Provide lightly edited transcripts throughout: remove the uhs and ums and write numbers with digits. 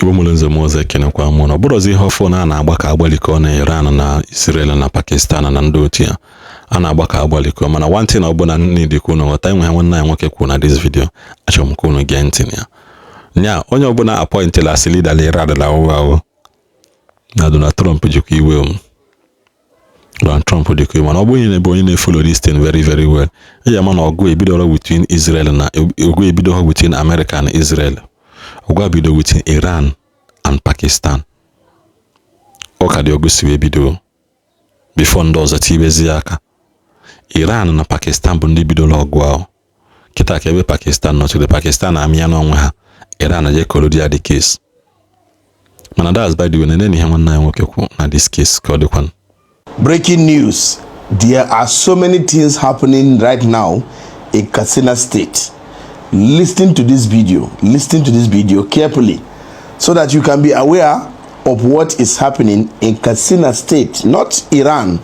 Igbo Mulenze Moze kenekwa mụ na ọbụrụzi ihe ọfụ na na-agba ka agbalikọ na Iran na Israel na Pakistan na ndị otu ya a na-agba ka agbalikọ mana one thing ọbụla need ka unu ghọta enwe nwanne anyị nwoke kwuru na this video achọrọ m ka unu gee ntị ya nya onye ọbụla appointela as leader Iran la ụwa na Donald Trump jikwa iwe Donald Trump dịkwa mana ọ bụghị na ebe onye na-follow this thing very very well eji ama na ọgụ ebidoro between Israel na ọgụ ebidoro between America and Israel ọgụ bido between Iran and Pakistan ọka dị ọgụ si bido before ndị ọzọ tibezi aka Iran na Pakistan bụ ndị bidoro ọgụ ahụ kịta ka ebe Pakistan nọchiri Pakistan na-amịa n'onwe ha Iran je kolodia the case mana that's by the way na ihe nwanne anyị nwoke kwu na this case ka ọ dịkwa. Breaking news. There are so many things happening right now in Katsina State. Listen to this video carefully so that you can be aware of what is happening in Katsina State, not Iran.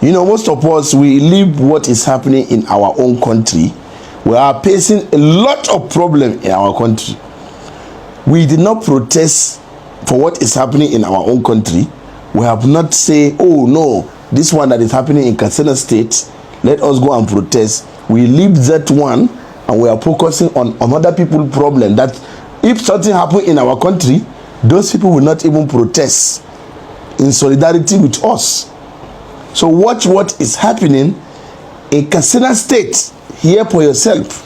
You know, most of us, we live what is happening in our own country. We are facing a lot of problems in our country. We did not protest for what is happening in our own country. We have not say, oh no, this one that is happening in Katsina State, let us go and protest. We leave that one and we are focusing on other people's problem, that if something happen in our country, those people will not even protest in solidarity with us. So watch what is happening in Katsina State. Hear for yourself.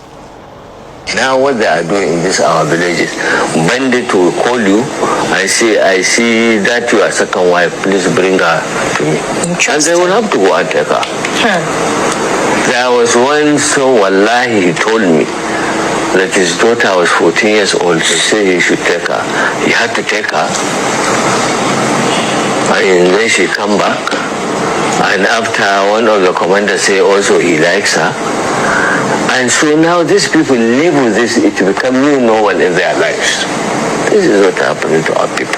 Now what they are doing in this our villages, bandit will call you and say, I see that you are second wife, please bring her to me. And they will have to go and take her. There was one son, wallahi, he told me that his daughter was 14 years old. He said he should take her. He had to take her. And then she come back. And after one of the commanders say also he likes her. And so now these people live with this, it become new normal in their lives. This is what happening to our people.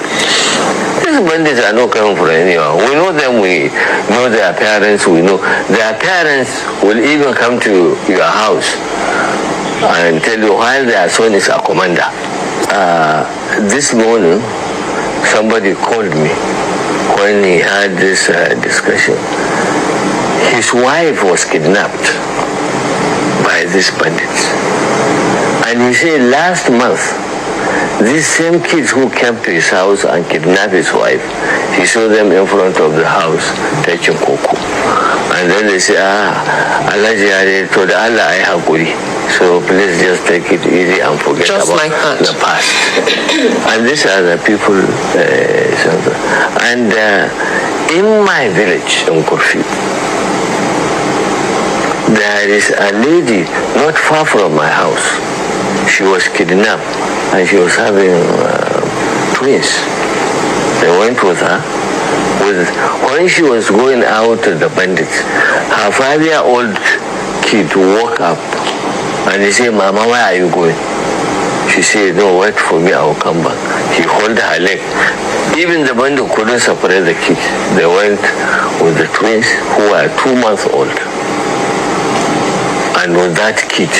These bandits are not coming from anywhere. We know them, we know their parents, we know. Their parents will even come to your house and tell you while their son is a commander. This morning, somebody called me when he had this discussion. His wife was kidnapped by these bandits. And he said last month, these same kids who came to his house and kidnapped his wife, he saw them in front of the house taking cocoa. And then they say, Alaji told Allah I have good. So please just take it easy and forget just about like the past. And these are the people. And in my village, in Kurfi, there is a lady not far from my house. She was kidnapped and she was having twins. They went with her. When she was going out to the bandits, her 5-year-old kid woke up and he said, Mama, where are you going? She said, no, wait for me, I will come back. He held her leg. Even the bandit couldn't separate the kids. They went with the twins who were 2 months old. And with that kid.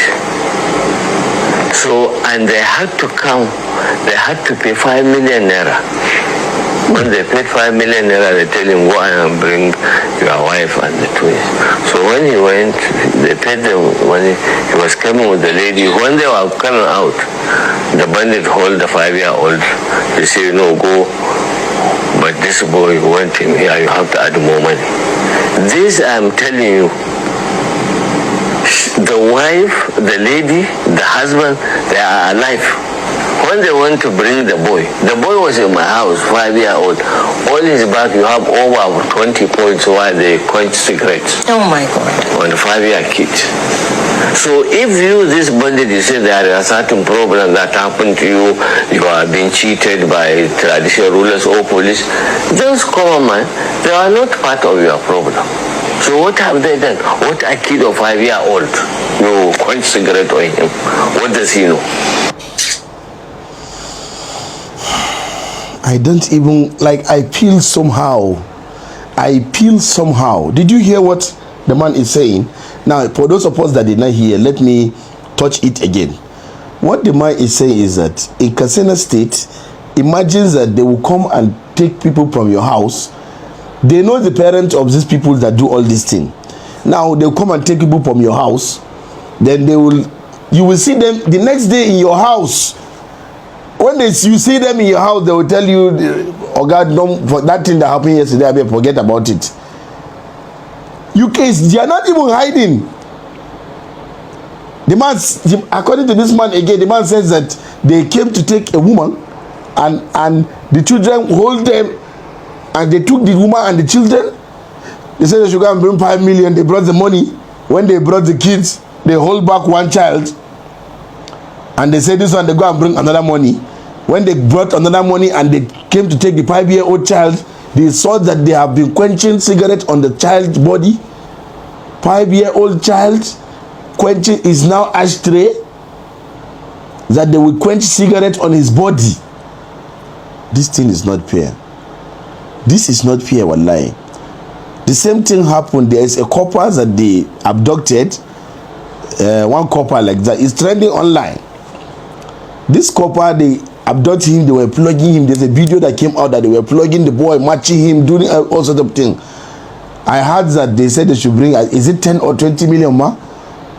So, and they had to come, they had to pay 5 million naira. When they paid 5 million naira, they tell him, go and bring your wife and the twins. So when he went, they paid them, when he was coming with the lady, when they were coming out, the bandit hold the 5-year-old. They say, no, go. But this boy went in here, you have to add more money. This I'm telling you, the wife, the lady, the husband, they are alive. When they went to bring the boy was in my house, 5-year-old. On his back, you have over 20 points while they quench cigarettes. Oh my God. On the 5-year kid. So if you, this bandit, you say there are certain problems that happen to you, you are being cheated by traditional rulers or police, just come on, man. They are not part of your problem. So what have they done? What a kid of 5-year-old, you quench cigarette on him. What does he know? I don't even, like, I feel somehow. Did you hear what the man is saying? Now, for those of us that did not hear, let me touch it again. What the man is saying is that in Katsina State, imagines that they will come and take people from your house. They know the parents of these people that do all this thing. Now they'll come and take people from your house. Then you will see them the next day in your house. When you see them in your house, they will tell you, oh God, no, for that thing that happened yesterday, I better forget about it. They are not even hiding. According to this man again, the man says that they came to take a woman, and the children hold them, and they took the woman and the children. They said they should go and bring 5 million. They brought the money. When they brought the kids, they hold back one child, and they said this one they go and bring another money. When they brought another money and they came to take the 5-year-old child, they saw that they have been quenching cigarette on the child's body. 5-year-old child quenching is now ashtray, that they will quench cigarette on his body. This thing is not fair. This is not fair, wallahi. The same thing happened. There is a couple that they abducted. One couple like that is trending online. This couple, they abducted him, they were plugging him. There's a video that came out that they were plugging the boy, matching him, doing all sorts of things. I heard that they said they should bring, is it 10 or 20 million, ma?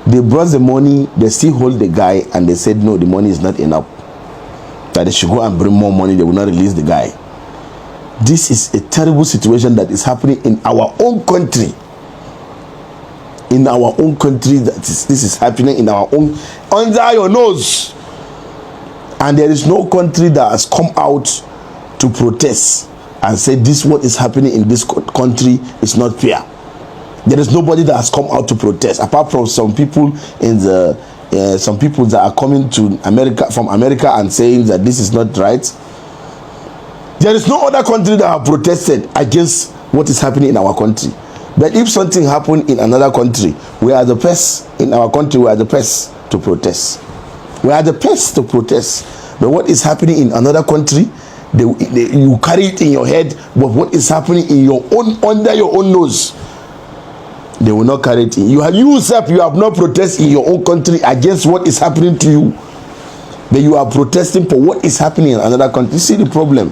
They brought the money, they still hold the guy, and they said no, the money is not enough. That they should go and bring more money, they will not release the guy. This is a terrible situation that is happening in our own country. In our own country, this is happening in our own, under your nose. And there is no country that has come out to protest and say this what is happening in this country is not fair. There is nobody that has come out to protest, apart from some people in the some people that are coming to America from America and saying that this is not right. There is no other country that have protested against what is happening in our country. But if something happened in another country, we are the first in our country. We are the first to protest. We are the first to protest. But what is happening in another country, you carry it in your head. But what is happening in your own, under your own nose, they will not carry it in. You have not protested in your own country against what is happening to you, but you are protesting for what is happening in another country. You see the problem.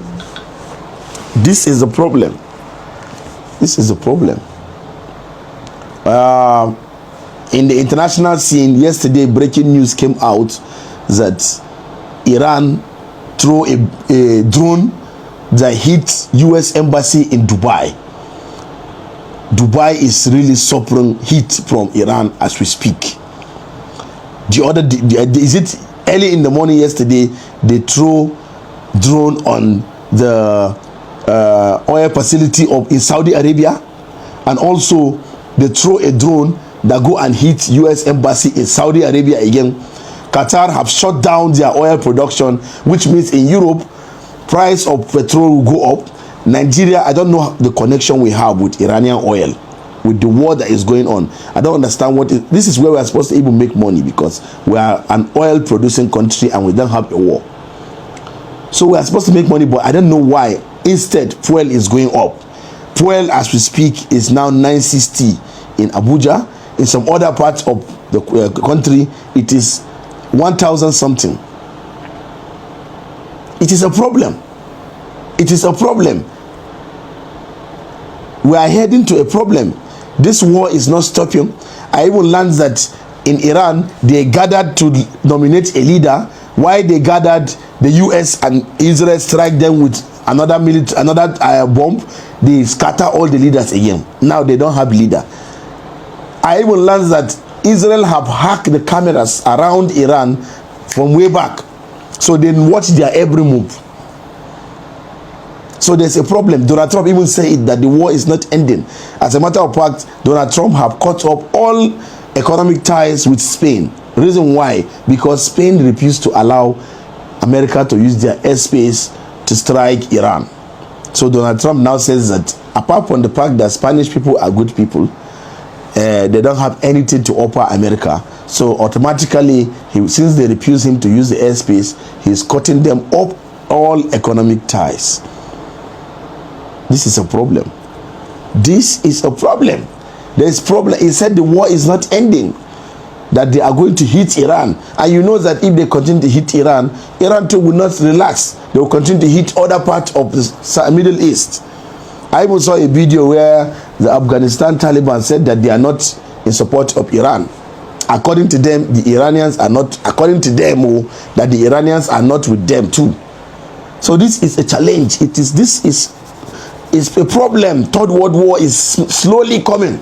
This is the problem. This is the problem. In the international scene, yesterday, breaking news came out that Iran threw a drone that hit U.S. embassy in Dubai. Dubai is really suffering heat from Iran as we speak. Is it early in the morning yesterday, they threw drone on the oil facility in Saudi Arabia, and also they throw a drone that go and hit U.S. embassy in Saudi Arabia again. Qatar have shut down their oil production, which means in Europe, price of petrol will go up. Nigeria, I don't know the connection we have with Iranian oil, with the war that is going on. I don't understand this is where we are supposed to even make money, because we are an oil producing country and we don't have a war. So we are supposed to make money, but I don't know why. Instead, fuel is going up. Fuel, as we speak, is now 960 in Abuja. In some other parts of the country, it is 1,000 something. It is a problem. It is a problem. We are heading to a problem. This war is not stopping. I even learned that in Iran, they gathered to nominate a leader. Why they gathered, the US and Israel strike them with another bomb. They scatter all the leaders again. Now they don't have leader. I even learned that Israel have hacked the cameras around Iran from way back, so they watch their every move. So there's a problem. Donald Trump even said that the war is not ending. As a matter of fact, Donald Trump have cut off all economic ties with Spain. Reason why? Because Spain refused to allow America to use their airspace to strike Iran. So Donald Trump now says that apart from the fact that Spanish people are good people, they don't have anything to offer America. So automatically, since they refuse him to use the airspace, he's cutting them off all economic ties. This is a problem. This is a problem. There is problem. He said the war is not ending. that they are going to hit Iran. And you know that if they continue to hit Iran, Iran too will not relax. They will continue to hit other parts of the Middle East. I even saw a video where the Afghanistan Taliban said that they are not in support of Iran. According to them, the Iranians are not, according to them, that the Iranians are not with them too. So this is a challenge. This is a problem. Third World War is slowly coming.